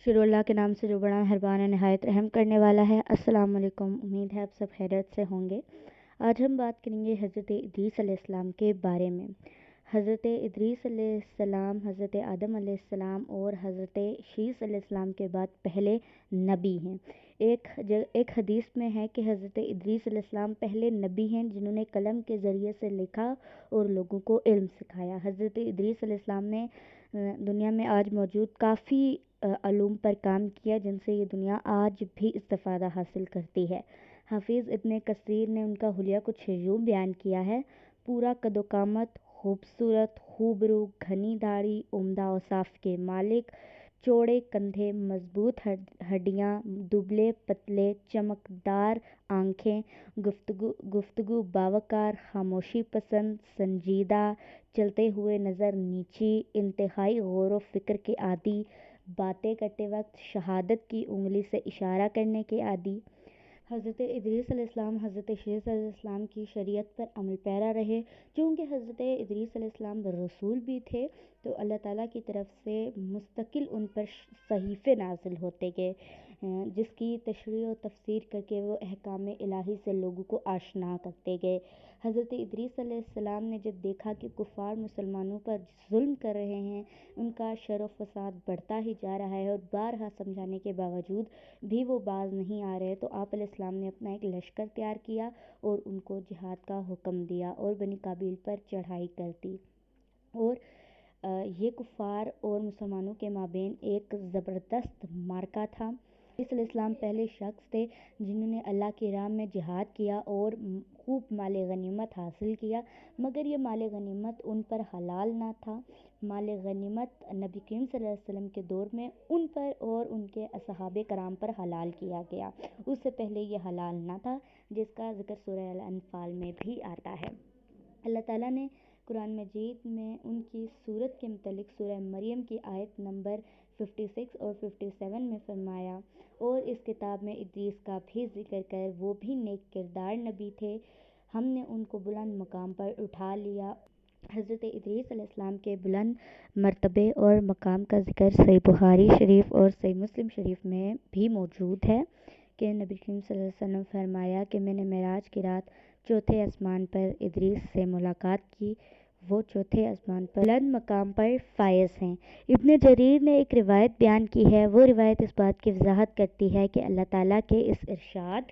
शुरू अल्लाह के नाम से जो बड़ा मेहरबान है, नहायत रहम करने वाला है। अस्सलाम वालेकुम। उम्मीद है आप सब खैरियत से होंगे। आज हम बात करेंगे हज़रत इदरीस अलैहिस्सलाम के बारे में। हज़रत इदरीस अलैहिस्सलाम हज़रत आदम अलैहिस्सलाम और हज़रत शीस अलैहिस्सलाम के बाद पहले नबी हैं। एक हदीस में है कि हज़रत इदरीस अलैहिस्सलाम पहले नबी हैं जिन्होंने कलम के ज़रिए से लिखा और लोगों को इल्म सिखाया। हज़रत इदरीस अलैहिस्सलाम ने दुनिया में आज मौजूद काफ़ी अलूम पर काम किया जिनसे ये दुनिया आज भी इस्तिफ़ादा हासिल करती है। हाफिज़ इब्न कसीर ने उनका हुलिया कुछ यूँ बयान किया है: पूरा कदोकामत, खूबसूरत, खूबरू, घनी दाढ़ी, उम्दा औसाफ के मालिक, चौड़े कंधे, मजबूत हड्डियाँ, दुबले पतले, चमकदार आँखें, गुफ्तगू बावकार, खामोशी पसंद, संजीदा, चलते हुए नज़र नीची, इंतहाई गौर व फिक्र के आदी, बातें करते वक्त शहादत की उंगली से इशारा करने के आदी। हज़रत इदरीस अलैहिस्सलाम हज़रत शीस अलैहिस्सलाम की शरीयत पर अमल पैरा रहे। चूँकि हज़रत इदरीस अलैहिस्सलाम रसूल भी थे तो अल्लाह ताला की तरफ से मुस्तकिल उन पर सहीफ़े नाज़िल होते गए, जिसकी तशरीह और तफसीर करके वो अहकाम इलाही से लोगों को आशना करते गए। हज़रत इदरीस अलैहिस्सलाम ने जब देखा कि कुफ़ार मुसलमानों पर जुल्म कर रहे हैं, उनका शर व फसाद बढ़ता ही जा रहा है और बारहा समझाने के बावजूद भी वो बाज नहीं आ रहे, तो आप अलैहिस्सलाम ने अपना एक लश्कर तैयार किया और उनको जिहाद का हुक्म दिया और बनी काबिल पर चढ़ाई कर दी। और ये कुफ़ार और मुसलमानों के माबेन एक ज़बरदस्त मार्का था। इस्लाम पहले शख्स थे जिन्होंने अल्लाह की राह में जिहाद किया और खूब माल गनीमत हासिल किया, मगर ये माल गनीमत उन पर हलाल ना था। माल गनीमत नबी करीम सल्लल्लाहु अलैहि वसल्लम के दौर में उन पर और उनके असहाबे कराम पर हलाल किया गया, उससे पहले ये हलाल ना था, जिसका ज़िक्र सूरह अल-अनफ़ाल में भी आता है। अल्लाह ताला ने कुरान मजीद में उनकी सूरत के मुतल्लिक़ सूरह मरियम की आयत नंबर 56 और 57 में फरमाया, और इस किताब में इदरीस का भी जिक्र कर वो भी नेक किरदार नबी थे, हमने उनको बुलंद मकाम पर उठा लिया। हज़रत इदरीस अलैहिस्सलाम के बुलंद मर्तबे और मकाम का जिक्र सही बुखारी शरीफ और सही मुस्लिम शरीफ में भी मौजूद है कि नबी करीम सल्लल्लाहु अलैहि वसल्लम फरमाया कि मैंने मेराज की रात चौथे आसमान पर इदरीस से मुलाकात की, वो चौथे आसमान पर बुलंद मकाम पर फायज हैं। इब्न जरीर ने एक रिवायत बयान की है, वो रिवायत इस बात की वजाहत करती है कि अल्लाह ताला के इस इरशाद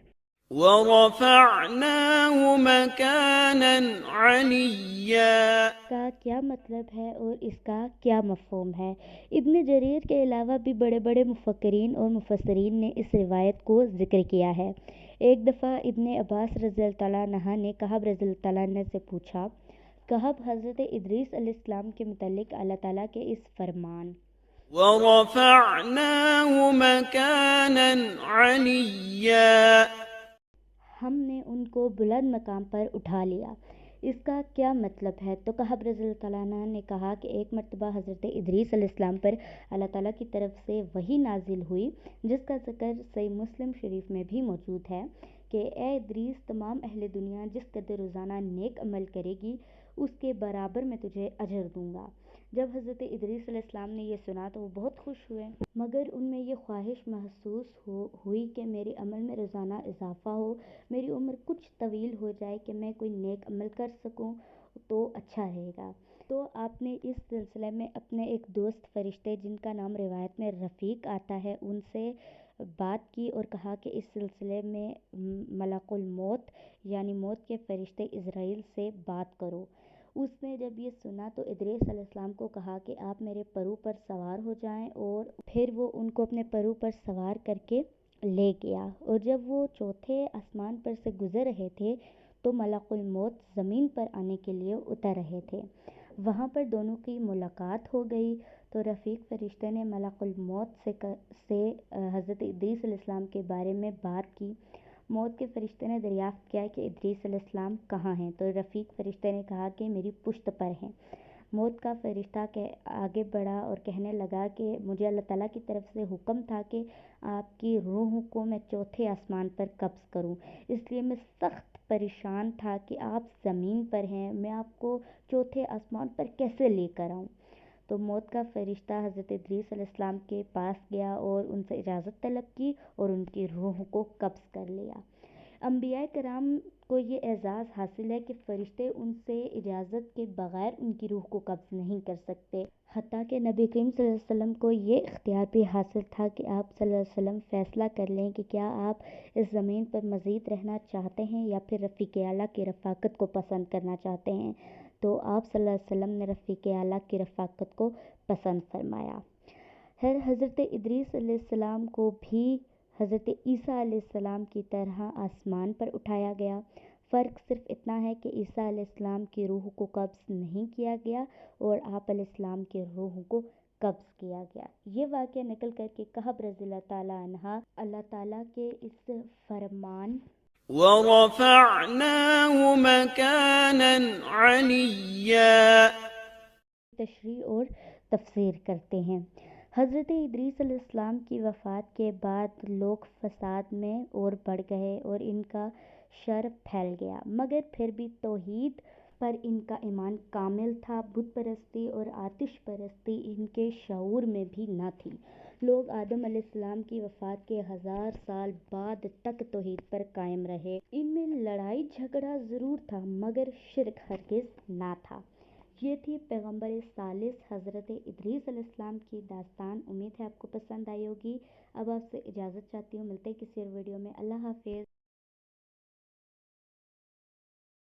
वरफ़अनाहु मकानन अलिय्या का क्या मतलब है और इसका क्या मफ़हूम है। इब्न जरीर के अलावा भी बड़े बड़े मुफ़क्किरीन और मुफ़स्सिरीन ने इस रिवायत को ज़िक्र किया है। एक दफ़ा इब्न अब्बास रज़ियल्लाहु तआला अन्हु ने कहब रज़ियल्लाहु तआला अन्हु से पूछा, कहब हज़रत इदरीस अलैहिस्सलाम के मुतल्लिक़ अल्लाह ताला के इस फरमान वरफ़अनाहु मकानन अलिय्या हमने उनको बुलंद मकाम पर उठा लिया, इसका क्या मतलब है। तो कहब रज़ियल्लाहु तआला अन्हु ने कहा कि एक मरतबा हज़रत इदरीस अलैहिस्सलाम पर अल्लाह ताला की तरफ से वही नाजिल हुई, जिसका ज़िक्र सही मुस्लिम शरीफ में भी मौजूद है कि ए इदरीस, तमाम अहले दुनिया जिस कदर रोज़ाना नेक अमल करेगी उसके बराबर मैं तुझे अजर दूंगा। जब हज़रत इदरीस अलैहिस्सलाम ने यह सुना तो वो बहुत खुश हुए, मगर उनमें ये ख्वाहिश महसूस हुई कि मेरे अमल में रोज़ाना इजाफ़ा हो, मेरी उम्र कुछ तवील हो जाए कि मैं कोई नेक अमल कर सकूं तो अच्छा रहेगा। तो आपने इस सिलसिले में अपने एक दोस्त फरिश्ते जिनका नाम रिवायत में रफ़ीक आता है उनसे बात की और कहा कि इस सिलसिले में मलकुल मौत यानी मौत के फरिश्ते इज़राइल से बात करो। उसने जब ये सुना तो इदरीस अलैहिस्सलाम को कहा कि आप मेरे परू पर सवार हो जाएं, और फिर वो उनको अपने परू पर सवार करके ले गया। और जब वो चौथे आसमान पर से गुजर रहे थे तो मलकुल मौत ज़मीन पर आने के लिए उतर रहे थे। वहाँ पर दोनों की मुलाकात हो गई तो रफ़ीक फ़रिश्ते ने मलकुल मौत से हज़रत इदरीस अलैहिस्सलाम के बारे में बात की। मौत के फ़रिश्ते ने दरियाफ़्त किया कि इदरीस अलैहिस्सलाम कहाँ हैं, तो रफ़ीक फ़रिश्ते ने कहा कि मेरी पुश्त पर हैं। मौत का फ़रिश्ता आगे बढ़ा और कहने लगा कि मुझे अल्लाह ताला की तरफ से हुक्म था कि आपकी रूह को मैं चौथे आसमान पर कब्ज़ करूं, इसलिए मैं सख्त परेशान था कि आप ज़मीन पर हैं, मैं आपको चौथे आसमान पर कैसे लेकर आऊं। تو موت کا فرشتہ حضرت ادریس علیہ السلام کے پاس گیا اور ان سے اجازت طلب کی اور ان کی روح کو قبض کر لیا۔ انبیاء کرام کو یہ اعزاز حاصل ہے کہ فرشتے ان سے اجازت کے بغیر ان کی روح کو قبض نہیں کر سکتے، حتیٰ کہ نبی کریم صلی اللہ علیہ وسلم کو یہ اختیار بھی حاصل تھا کہ آپ صلی اللہ علیہ وسلم فیصلہ کر لیں کہ کیا آپ اس زمین پر مزید رہنا چاہتے ہیں یا پھر رفیق اعلیٰ کی رفاقت کو پسند کرنا چاہتے ہیں، تو آپ صلی اللہ علیہ وسلم نے رفیق اعلیٰ کی رفاقت کو پسند فرمایا۔ حضرت ادریس علیہ السلام کو بھی حضرت عیسیٰ علیہ السلام کی طرح آسمان پر اٹھایا گیا۔ فرق صرف اتنا ہے کہ عیسیٰ علیہ السلام کی روح کو قبض نہیں کیا گیا اور آپ علیہ السلام کی روح کو قبض کیا گیا۔ یہ واقعہ نقل کر کے کعب رضی اللہ تعالیٰ عنہ اللہ تعالیٰ کے اس فرمان وَرَفَعْنَاهُ مَكَانًا عَلِيًّا تشریح اور تفسیر کرتے ہیں۔ حضرت ادریس علیہ السلام کی وفات کے بعد لوگ فساد میں اور بڑھ گئے اور ان کا شر پھیل گیا، مگر پھر بھی توحید پر ان کا ایمان کامل تھا۔ بت پرستی اور آتش پرستی ان کے شعور میں بھی نہ تھی۔ لوگ آدم علیہ السلام کی وفات کے 1000 سال بعد تک توحید پر قائم رہے۔ ان میں لڑائی جھگڑا ضرور تھا مگر شرک ہرگز نہ تھا۔ یہ تھی پیغمبر ثالث حضرت ادریس علیہ السلام کی داستان۔ امید ہے آپ کو پسند آئی ہوگی۔ اب آپ سے اجازت چاہتی ہوں، ملتے ہیں کسی اور ویڈیو میں۔ اللہ حافظ۔